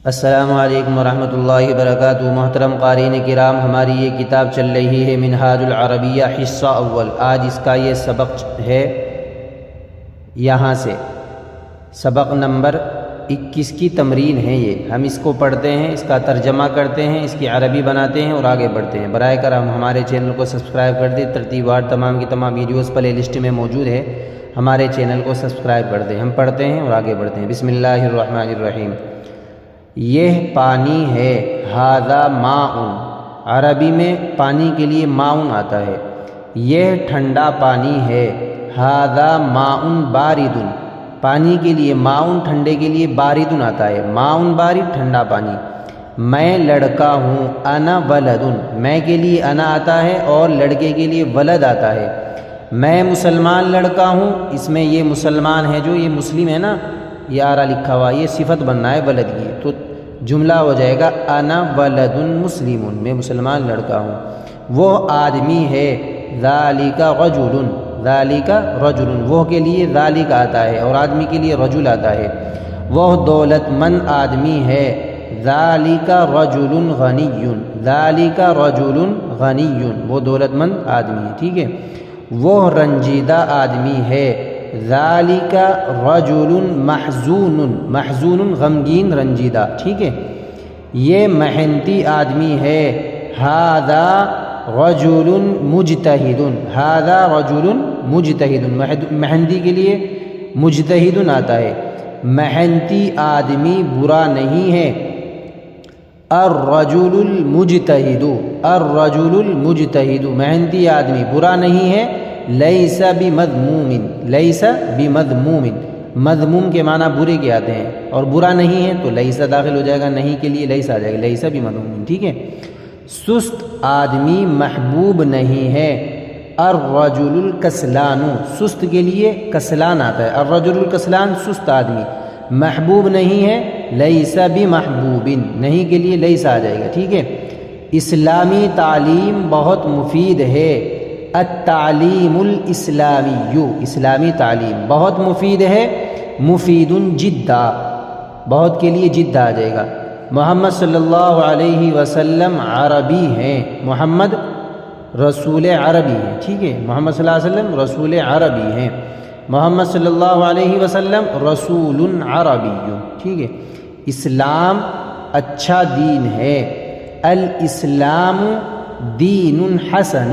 السلام علیکم ورحمۃ اللہ وبرکاتہ۔ محترم قارئین کرام، ہماری یہ کتاب چل رہی ہے منہاج العربیہ حصہ اول۔ آج اس کا یہ سبق ہے، یہاں سے سبق نمبر 21 کی تمرین ہے یہ۔ ہم اس کو پڑھتے ہیں، اس کا ترجمہ کرتے ہیں، اس کی عربی بناتے ہیں اور آگے بڑھتے ہیں۔ برائے کرم ہمارے چینل کو سبسکرائب کر دیں، ترتیب وار تمام کی تمام ویڈیوز پلے لسٹ میں موجود ہے، ہمارے چینل کو سبسکرائب کر دیں۔ ہم پڑھتے ہیں اور آگے بڑھتے ہیں۔ بسم اللہ الرحمن الرحیم۔ یہ پانی ہے، ھذا ماء، عربی میں پانی کے لیے ماء آتا ہے۔ یہ ٹھنڈا پانی ہے، ھذا ماء بارد، پانی کے لیے ماء ٹھنڈے کے لیے بارد آتا ہے، ماء بارد ٹھنڈا پانی۔ میں لڑکا ہوں، انا ولد، میں کے لیے انا آتا ہے اور لڑکے کے لیے ولد آتا ہے۔ میں مسلمان لڑکا ہوں، اس میں یہ مسلمان ہے جو یہ مسلم ہے نا، یہ آرا لکھا ہوا، یہ صفت بننا ہے ولد کی، تو جملہ ہو جائے گا انا ولد مسلم، میں مسلمان لڑکا ہوں۔ وہ آدمی ہے، ذالک رجل، ذالک رجل، وہ کے لیے ذالک آتا ہے اور آدمی کے لیے رجل آتا ہے۔ وہ دولت مند آدمی ہے، ذالک رجل غنی، ذالک رجل غنی، وہ دولت مند آدمی ہے، ٹھیک ہے۔ وہ رنجیدہ آدمی ہے، ذالک رجل محزون، محزون غمگین رنجیدہ، ٹھیک ہے۔ یہ محنتی آدمی ہے، ھذا رجل مجتہد، ھذا رجل مجتہد، محنتی کے لیے مجتہد آتا ہے۔ محنتی آدمی برا نہیں ہے، الرجل المجتہد، الرجل المجتہد، محنتی آدمی برا نہیں ہے۔ لیس بمذموم، لیس بمذموم، مذموم کے معنی برے کے آتے ہیں اور برا نہیں ہے تو لیس داخل ہو جائے گا، نہیں کے لیے لیس آ جائے گا، لیس بمذموم، ٹھیک ہے۔ سست آدمی محبوب نہیں ہے، الرجل الکسلان، سست کے لیے کسلان آتا ہے، الرجل الکسلان سست آدمی، محبوب نہیں ہے، لیس بمحبوب، نہیں کے لیے لیس آ جائے گا، ٹھیک ہے۔ اسلامی تعلیم بہت مفید ہے، التعلیم الاسلامی، اسلامی تعلیم بہت مفید ہے، مفید جدا، بہت کے لیے جد آ جائے گا۔ محمد صلی اللہ علیہ وسلم عربی ہیں، محمد رسول عربی ہیں، ٹھیک ہے۔ محمد صلی اللہ علیہ وسلم رسول عربی ہیں، محمد صلی اللہ علیہ وسلم رسول عربی، ٹھیک ہے۔ اسلام اچھا دین ہے، الاسلام دین حسن،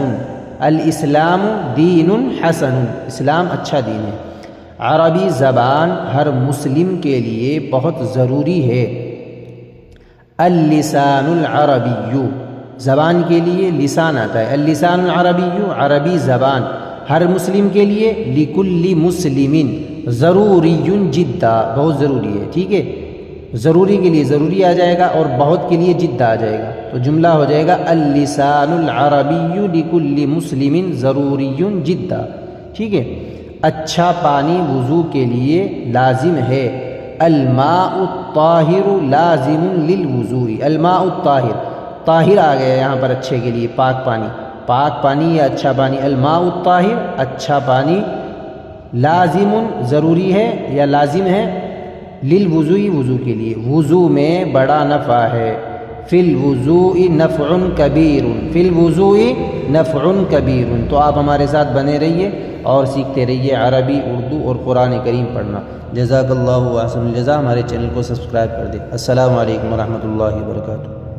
الاسلام دین حسن، اسلام اچھا دین ہے۔ عربی زبان ہر مسلم کے لیے بہت ضروری ہے، اللسان العربی، زبان کے لیے لسان آتا ہے، اللسان العربی، عربی زبان ہر مسلم کے لیے، لکل مسلم ضروری جدا، بہت ضروری ہے، ٹھیک ہے۔ ضروری کے لیے ضروری آ جائے گا اور بہت کے لیے جد آ جائے گا، تو جملہ ہو جائے گا اللسان العربی لکل مسلم ضروری جدا، ٹھیک ہے۔ اچھا پانی وضو کے لیے لازم ہے، الماء الطاہر لازم للوضوء، الماء الطاہر، طاہر آ گیا یہاں پر اچھے کے لیے، پاک پانی، پاک پانی یا اچھا پانی، الماء الطاہر اچھا پانی، لازم ضروری ہے یا لازم ہے، للوضوء وضو کے لیے، وضو میں بڑا نفع ہے، فی الوضوء نفع کبیر، فی الوضوء نفع کبیر۔ تو آپ ہمارے ساتھ بنے رہیے اور سیکھتے رہیے عربی، اردو اور قرآن کریم پڑھنا۔ جزاک اللہ احسن الجزا، ہمارے چینل کو سبسکرائب کر دیں۔ السلام علیکم ورحمۃ اللہ وبرکاتہ۔